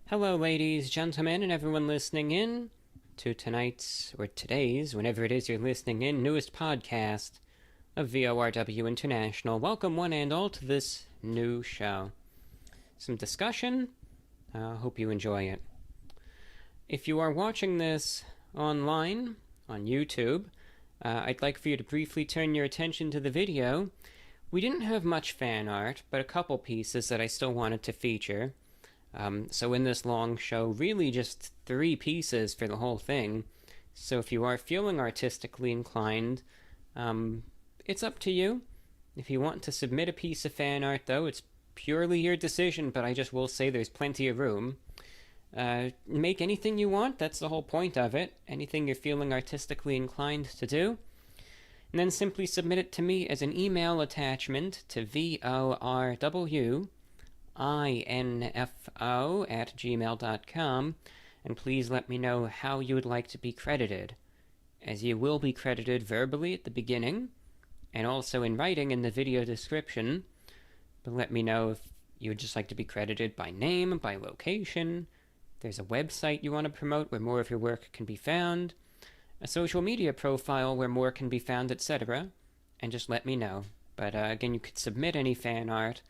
Hello, ladies, gentlemen, and everyone listening in to tonight's, or today's, whenever it is you're listening in, newest podcast of VORW International. Welcome, one and all, to this new show. Some discussion. Hope you enjoy it. If you are watching this online, on YouTube, I'd like for you to briefly turn your attention to the video. We didn't have much fan art, but a couple pieces that I still wanted to feature. So in this long show, really just 3 pieces for the whole thing. So if you are feeling artistically inclined, it's up to you. If you want to submit a piece of fan art, though, it's purely your decision, but I just will say there's plenty of room. Make anything you want, that's the whole point of it. Anything you're feeling artistically inclined to do. And then simply submit it to me as an email attachment to VORWINFO@gmail.com, and please let me know how you would like to be credited, as you will be credited verbally at the beginning, and also in writing in the video description, but let me know if you would just like to be credited by name, by location, if there's a website you want to promote where more of your work can be found, a social media profile where more can be found, etc., and just let me know. But again, you could submit any fan art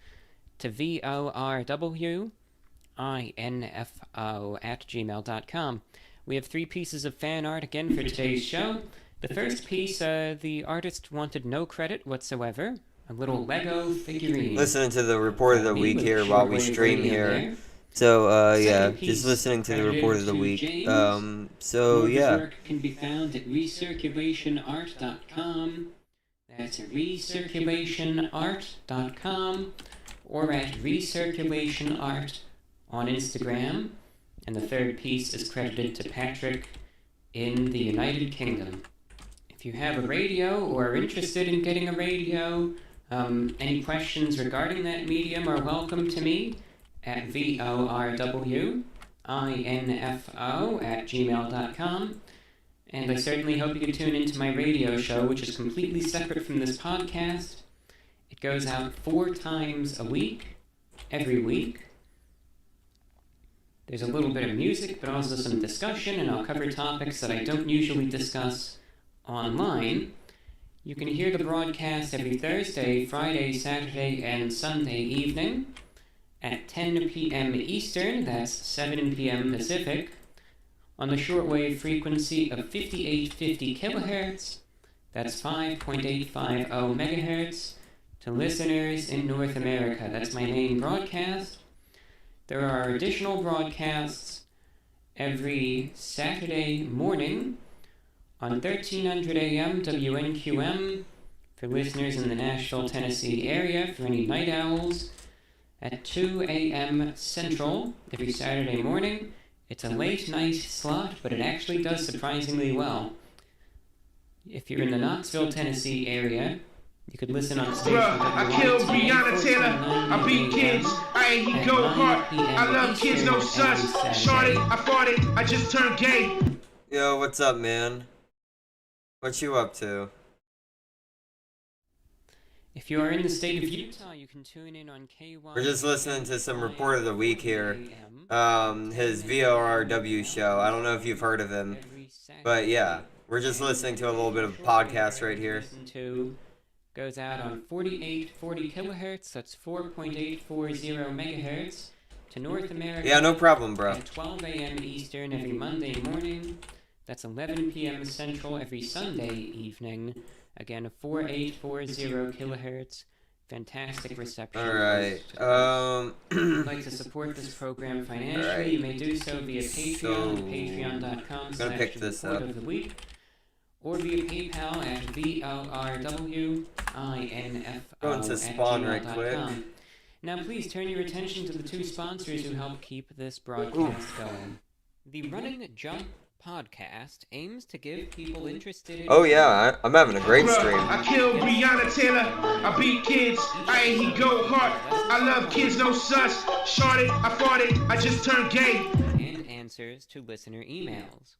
to VORWINFO@gmail.com. We have 3 pieces of fan art again for today's show. The first piece, the artist wanted no credit whatsoever. A little Lego figurine. Listening to the report of the week here while we stream here. So, yeah, just listening to the report of the week. So, yeah. Work can be found at recirculationart.com. That's recirculationart.com. Or at recirculationart on Instagram. And the third piece is credited to Patrick in the United Kingdom. If you have a radio or are interested in getting a radio, any questions regarding that medium are welcome to me at VORWINFO@gmail.com. And I certainly hope you can tune into my radio show, which is completely separate from this podcast. It goes out 4 times a week, every week. There's a little bit of music, but also some discussion, and I'll cover topics that I don't usually discuss online. You can hear the broadcast every Thursday, Friday, Saturday, and Sunday evening at 10 p.m. Eastern, that's 7 p.m. Pacific, on the shortwave frequency of 5850 kilohertz, that's 5.850 megahertz, to listeners in North America. That's my main broadcast. There are additional broadcasts every Saturday morning on 1300 AM WNQM for listeners in the Nashville, Tennessee area, for any night owls, at 2 a.m. Central every Saturday morning. It's a late night slot, but it actually does surprisingly well. If you're in the Knoxville, Tennessee area, you could listen on station. I killed Breonna Taylor. I beat kids. I ain't he go hard. I love kids, no sons. Shorty, I fought it. I just turned gay. Yo, what's up, man? What you up to? If you are in the state of Utah, you can tune in on KY. We're just listening to some report of the week here. His VORW show. I don't know if you've heard of him, but yeah, we're just listening to a little bit of a podcast right here. Goes out on 4840 kilohertz, that's 4.840 megahertz, to North America. Yeah, no problem, bro. At 12 a.m. Eastern every Monday morning. That's 11 p.m. Central every Sunday evening. Again, 4840 kilohertz. Fantastic reception. Alright, if you'd like to support this program financially, you may do so via Patreon, patreon.com/report of the week, or via PayPal at VORWINFO@gmail.com. Going to spawn right quick. Now please turn your attention to the 2 sponsors who help keep this broadcast going. The Running Jump podcast aims to give people interested in... Oh yeah, I'm having a great stream. I killed Breonna Taylor. I beat kids. I ain't he go hard. I love kids, no sons. Shorty, I fought it. I just turned gay. And answers to listener emails.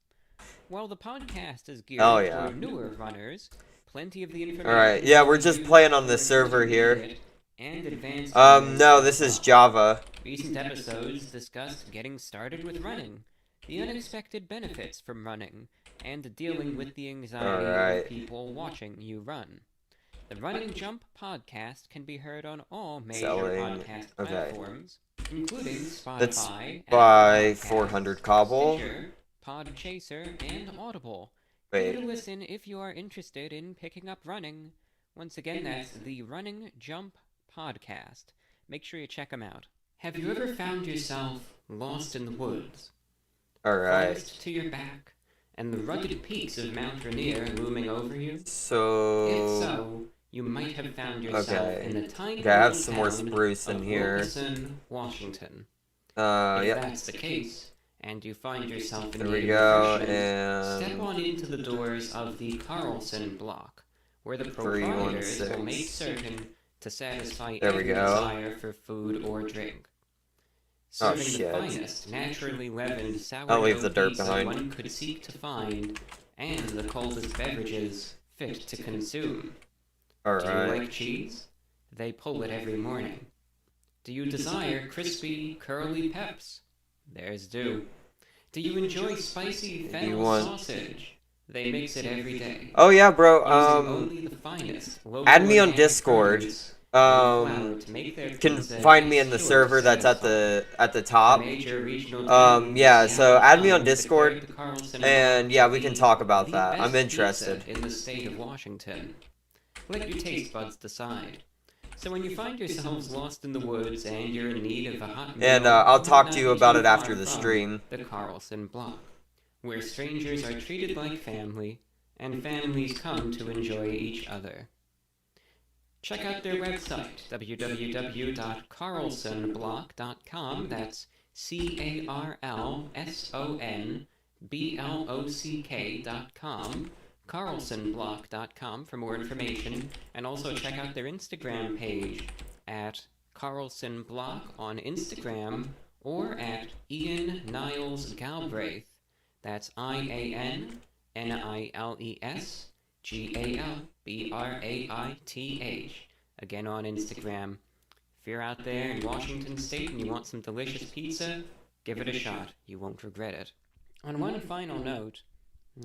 While the podcast is geared for newer runners, plenty of the information... Alright, yeah, we're just playing on the server here. No, this is Java. Recent episodes discussed getting started with running, the unexpected benefits from running, and dealing with the anxiety of people watching you run. The Running Jump podcast can be heard on all major podcast platforms, including Spotify, That's by Apple 400 Podcasts, Cobble. Stitcher, Podchaser, and Audible. Wait. Give it a listen if you are interested in picking up running. Once again, that's the Running Jump podcast. Make sure you check them out. Have you ever found yourself lost in the woods? Alright. Forest to your back, and the rugged peaks of Mount Rainier looming over you? If So... so, you might have found yourself in the tiny I have little some more town spruce in of here. Wilkeson, Washington. If Yep. that's the case, and you find yourself in There we need go, of refreshment, step on and... into the doors of the Carlson block, where the proprietors will make 316. certain to satisfy There we every go. desire for food or drink. Serving the shit. finest, naturally leavened sourdough I'll leave the dirt pizza behind. one could seek to find, and the coldest beverages fit to consume. Do you Alright. like cheese? They pull it every morning. Do you desire crispy, curly peps? Theirs do. Do you enjoy spicy fennel want- sausage? They mix it every day. Oh yeah, bro, Using only the finest local add me on organic Discord. produce and flour to make their You can pizza find me in the sure server to that's at satisfy. the top. Major regional Yeah, chains so add me on have Discord, declared the Carlson and yeah, we can talk about the that. I'm best interested. pizza in the state of Washington. Let your taste buds decide. So when you find yourselves lost in the woods and you're in need of a hot meal, And I'll you talk might to not you be about too it after far the from stream. The Carlson block, where strangers are treated like family, and families come to enjoy each other. Check out their website, www.carlsonblock.com. That's CarlsonBlock.com. CarlsonBlock.com for more information, and also check out their Instagram page at Carlson Block on Instagram or at Ian Niles Galbraith. That's IANNILES GALBRAITH. Again on Instagram. If you're out there in Washington State and you want some delicious pizza, give it a shot. You won't regret it. On one final note,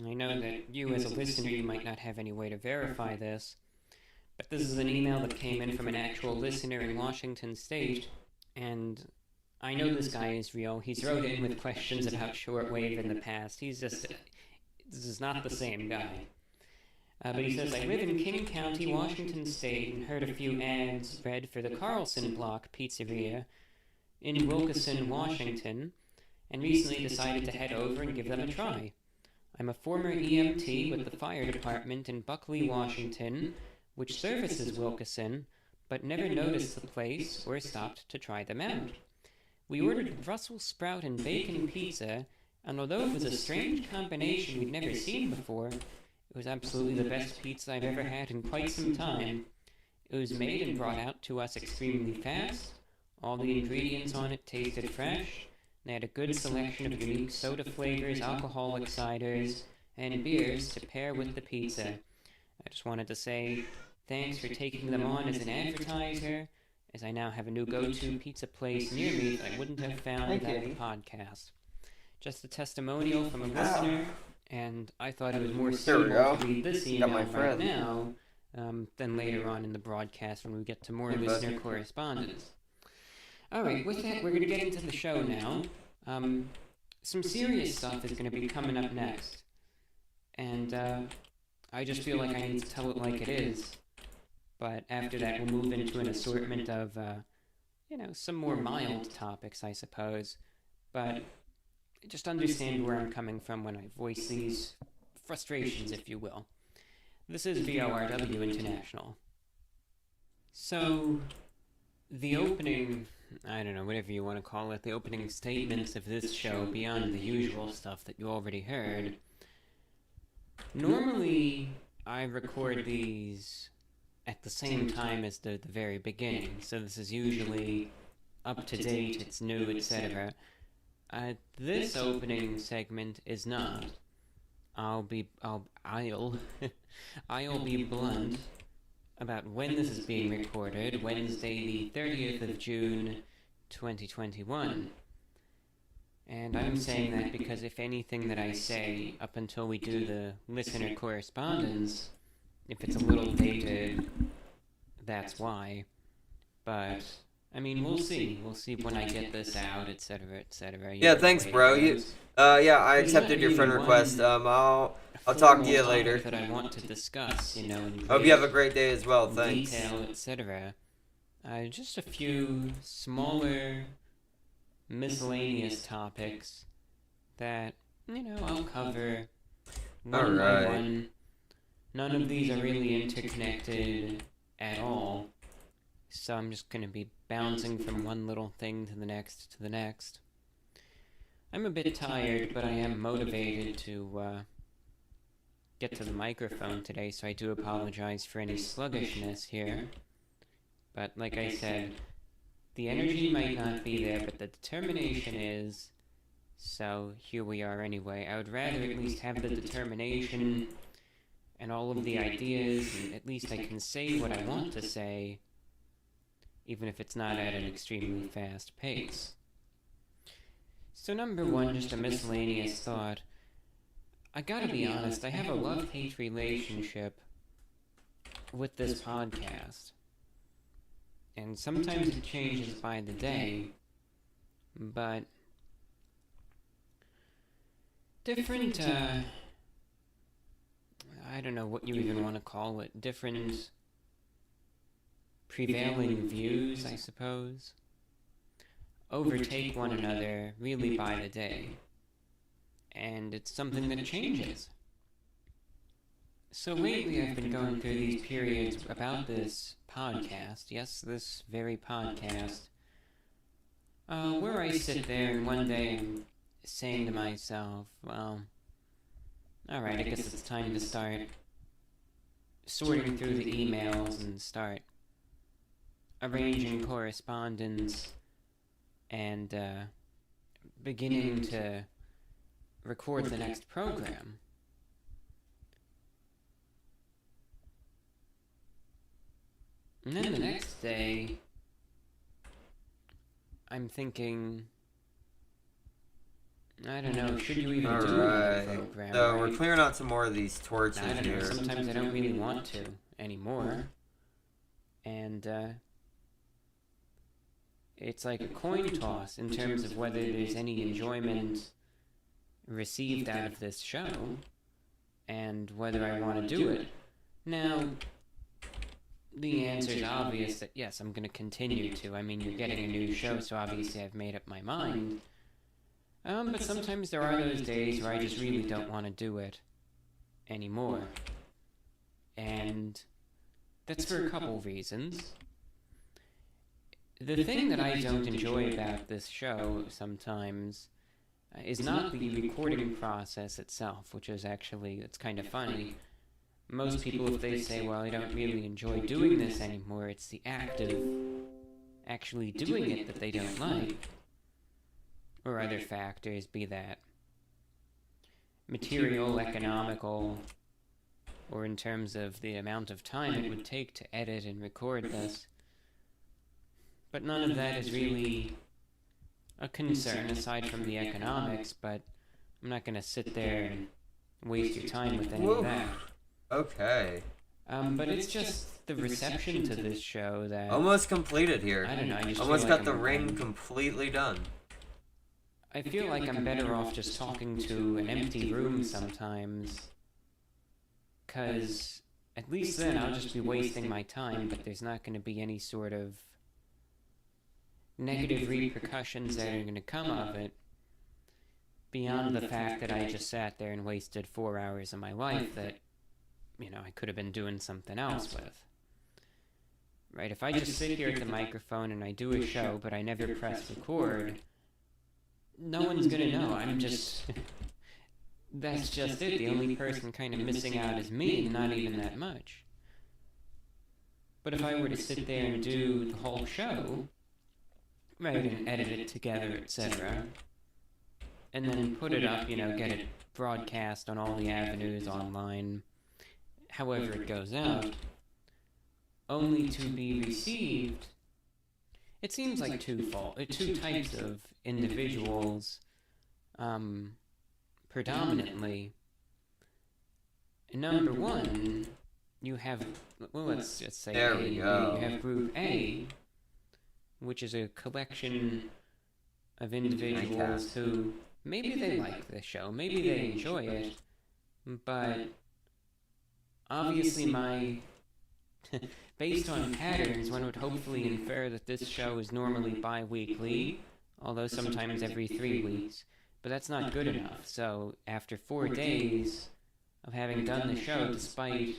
I know that you as a listener, you might not have any way to verify this, but this is an email that came in from an actual listener in Washington State, and I know this guy is real. He's wrote in with questions about shortwave in the past. This is not the same guy. But he says, I live in King County, Washington State, and heard a few ads read for the Carlson Block Pizzeria in Wilkeson, Washington, and recently decided to head over and give them a try. I'm a former EMT with the fire department in Buckley, Washington, which services Wilkeson, but never noticed the place or stopped to try them out. We ordered Brussels sprout and bacon pizza, and although it was a strange combination we'd never seen before, it was absolutely the best pizza I've ever had in quite some time. It was made and brought out to us extremely fast. All the ingredients on it tasted fresh. They had a good selection of unique soda flavors, alcoholic ciders, and beers to pair with the pizza. I just wanted to say thanks for taking them on as an advertiser, as I now have a new go-to pizza place near me that I wouldn't have found without the podcast. Just a testimonial from a listener, and I thought it was more suitable to read this email right now than later on in the broadcast when we get to more listener correspondence. Alright, with that, we're going to get into the show now. Some serious stuff is going to be coming up next. And I just feel like I need to tell it like it is. But after that, we'll move into an assortment of, some more mild topics, I suppose. But just understand where I'm coming from when I voice these frustrations, if you will. This is VORW International. So, the opening, I don't know, whatever you want to call it, the opening statements of this show, beyond the usual stuff that you already heard. Normally, I record these at the same time as the very beginning, so this is usually up to date, it's new, etc. This opening segment is not. I'll be blunt about when this is being recorded, Wednesday the 30th of June, 2021. And I'm saying that because if anything that I say up until we do the listener correspondence, if it's a little dated, that's why. But, I mean, we'll see. We'll see when I get this out, etc., etc. Yeah, thanks, bro. Yeah, I accepted your friend request. I'll talk to you later. That I want to discuss, you know, in Hope you have a great day as well. Thanks. detail, etc. Just a few smaller miscellaneous topics that, you know, I'll cover one by one. None of these are really interconnected at all, so I'm just going to be bouncing from one little thing to the next. I'm a bit tired, but I am motivated to get to the microphone today, so I do apologize for any sluggishness here. But like I said, the energy might not be there, but the determination is, so here we are anyway. I would rather at least have the determination and all of the ideas, and at least I can say what I want to say, even if it's not at an extremely fast pace. So number one, just a miscellaneous thought. I gotta be honest, I have a love-hate relationship with this podcast. And sometimes it changes by the day, but different, I don't know what you even want to call it, different prevailing views, I suppose, overtake one another really by the day. And it's something that changes. So lately I've been going through these periods about this podcast, yes, this very podcast, where I sit there and one day I'm saying to myself, well, alright, I guess it's time to start sorting through the emails and start arranging correspondence and beginning to record the next program. And then the next day, I'm thinking, I don't know, should you even do a program? So we're clearing out some more of these torches I don't here. know, sometimes I don't really want to anymore. And it's like a coin toss in terms of whether there's any enjoyment received out of this show and whether I want to do it. Now, the answer is obvious that yes, I'm going to continue to. I mean, you're getting a new show, so obviously I've made up my mind. But sometimes there are those days where I just really don't want to do it anymore. And that's for a couple reasons. The thing that I don't enjoy about this show sometimes is not the recording process itself, which is actually, it's kind of funny. Most people, if they say, well, I don't really enjoy doing this anymore, it's the act of actually doing it that they don't like. Or other factors, be that material, economical, or in terms of the amount of time it would take to edit and record this. But none of that is really a concern aside from the economics, but I'm not going to sit there and waste your time with any of that. Okay. But it's just the reception to this show that... Almost completed here. I don't know, I just almost feel got like the ring completely done. I feel like I'm better off just talking to an empty room sometimes, because at least then I'll just be wasting my time, but there's not going to be any sort of negative repercussions that are going to come of it, beyond the fact that I just sat there and wasted 4 hours of my life that, you know, I could have been doing something else with. Right, if I just sit here at the microphone and I do a show, but I never press record, no one's gonna know. I'm just... that's just it. The only person kind of missing out is me, and not even that much. But if I were to sit there and do the whole show, right, and edit it together, etc., and then put it up, you know, get it broadcast on all the avenues online, however it goes out, only to be received it seems like two types of individuals, predominantly. Number one, you have, well, let's just say there we go. You have Group A, which is a collection of individuals who maybe they like the show, maybe they enjoy it, but obviously based on patterns, one would hopefully infer that this show is normally bi-weekly, although sometimes every 3 weeks, but that's not good enough. So after 4 days of having done the show, despite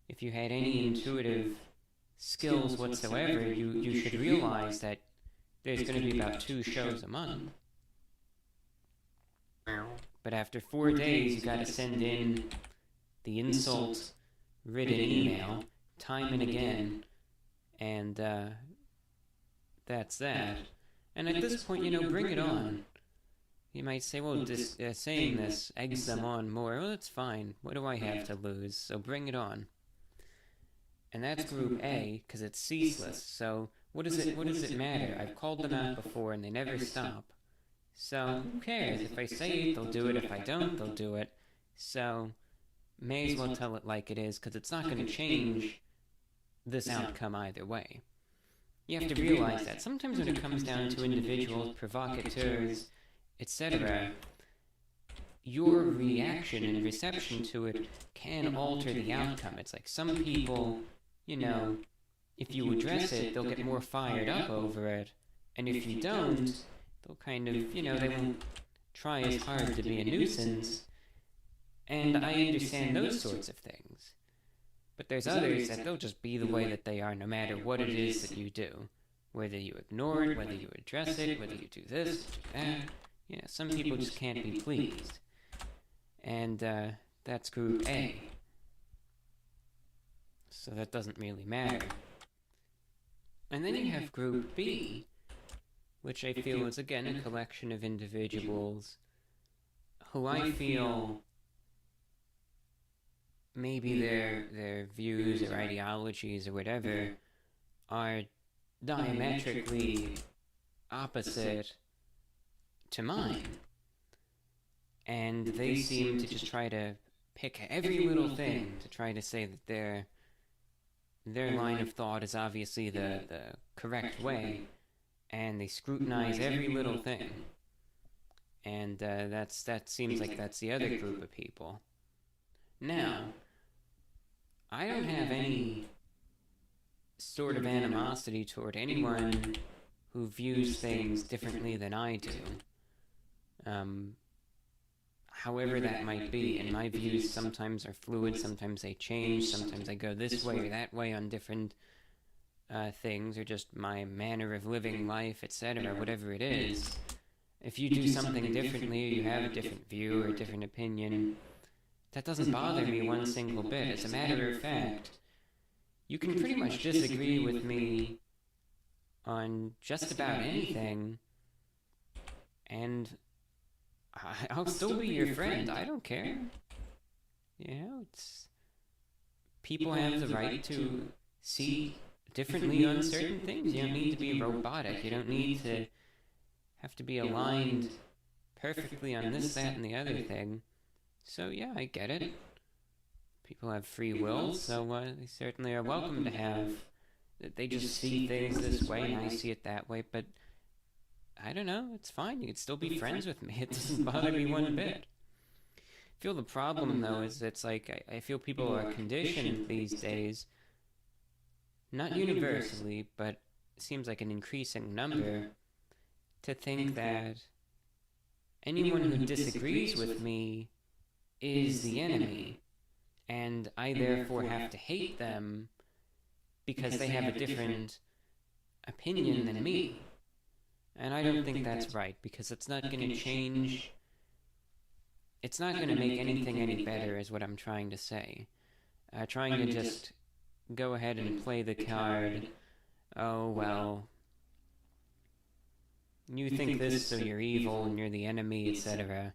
if you had any intuitive skills whatsoever, you should realize that there's going to be about 2 shows a month. But after 4 days, you got to send in the insult-ridden email time and again, and that's that. And at this point, bring it on. You might say, well, saying this eggs them on more. Well, that's fine. What do I have to lose? So bring it on. And that's Group A, because it's ceaseless. So what does it matter? I've called them out before, and they never stop. So who cares? If I say it, they'll do it. If I don't, they'll do it. So may as well tell it like it is, because it's not going to change this outcome either way. You have to realize that sometimes when it comes down to individuals, provocateurs, etc., your reaction and reception to it can alter the outcome. It's like some people, if you address it, they'll get more fired up over it, and if you don't, they'll kind of, they won't try as hard to be a nuisance, and I understand those sorts of things. But there's others that they'll just be the way that they are no matter what it is that you do. Whether you ignore it, whether you address it, whether you do this, do that. Some people just can't be pleased. And that's Group A. So that doesn't really matter. And then you have Group B, which I feel is again a collection of individuals who I feel maybe their views or ideologies or whatever are diametrically opposite to mine. And they seem to just try to pick every little thing to try to say that their line of thought is obviously the correct way, and they scrutinize every little thing. And that seems like that's the other group of people. Now, I don't have any sort of animosity toward anyone who views things differently than I do. However that might be, and my views sometimes are fluid, sometimes they change, sometimes I go this way or that way on different things, or just my manner of living life, etc., whatever it is. If you do something differently, or you have a different view or a different opinion, that doesn't bother me one single bit. As a matter of fact, you can pretty much disagree with me on just about anything, and I'll still be your friend. I don't care. People have the right to see differently on certain things. You don't need to be robotic. You don't need to have to be aligned perfectly on this, that, and the other thing. So yeah, I get it. People have free will, so they certainly are welcome to have. They just see things this way, and I see it that way, but I don't know, it's fine. You could still be friends with me. It doesn't bother me one bit. I feel the problem, though, is it's like I feel people are conditioned these days, not universally, but it seems like an increasing number, to think that anyone who disagrees with me is the enemy, and I therefore have to hate them because they have a different opinion than me. And I don't think that's right, because it's not going to change. It's not going to make anything any better, is what I'm trying to say. Trying to just go ahead and play the card, oh, well, you think this, so you're evil, and you're the enemy, etc.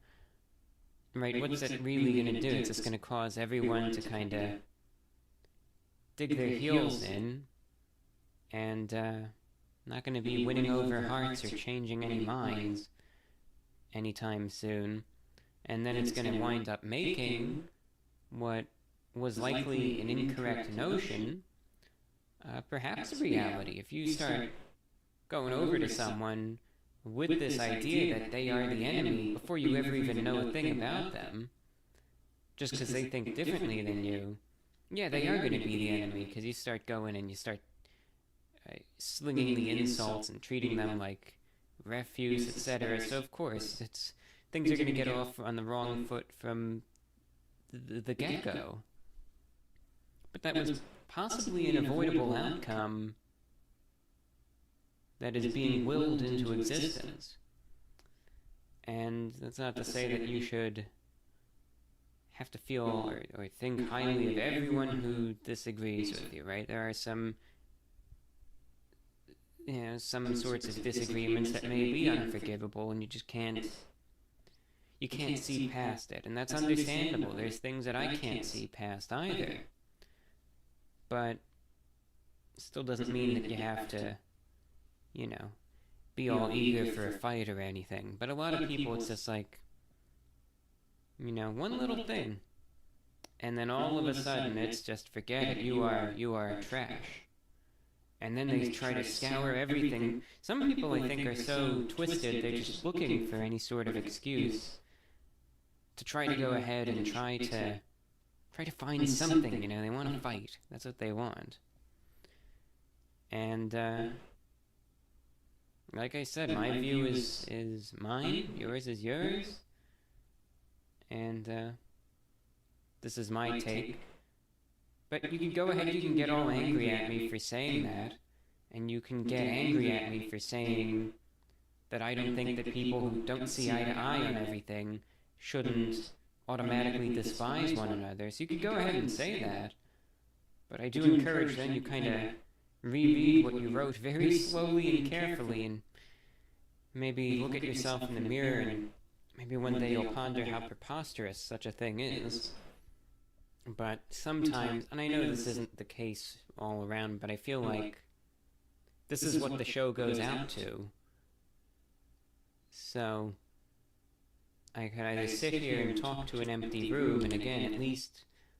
Right, what's that really going to do? It's just going to cause everyone to kind of dig their heels in, and Not going to be winning over hearts or changing any minds anytime soon. And then it's going to wind up making what was likely an incorrect notion perhaps a reality. If you start going over to someone with this idea that they are the enemy before you ever even know a thing about them, just because they think differently than you, yeah, they are going to be the enemy, because you start going and you start slinging the insults and treating them like refuse, etc. So of course, things are going to get off on the wrong foot from the get-go. But that was possibly an avoidable outcome that is being willed into existence. And that's not to say that you should have to feel or think highly of everyone who disagrees with you, right? There are some sorts of disagreements that may be unforgivable, and you just can't see past it, and that's understandable. There's things that I can't see past either. But still doesn't mean that you have to, be all eager for a fight or anything. But a lot of people, it's just like, one little thing, and then all of a sudden it's just, forget it, you are trash. And then they try to scour everything. Some people, I think, are so twisted, they're just looking for any sort of excuse to try to go ahead and try to find something, they want to fight. That's what they want. And, like I said, my view is mine, yours is yours, and, this is my take. But you can go ahead, you can get all angry at me for saying that, and you can get angry at me for saying that I don't think that people who don't see eye to eye on everything shouldn't automatically despise one another. So you could go ahead and say that, but I do encourage then you kind of reread what you wrote very slowly and carefully, and maybe look at yourself in the mirror, and maybe one day you'll ponder how preposterous such a thing is. But sometimes, and I know this isn't the case all around, but I feel like this is what the show goes out to. So I could either sit here and talk to an empty room, and again, at least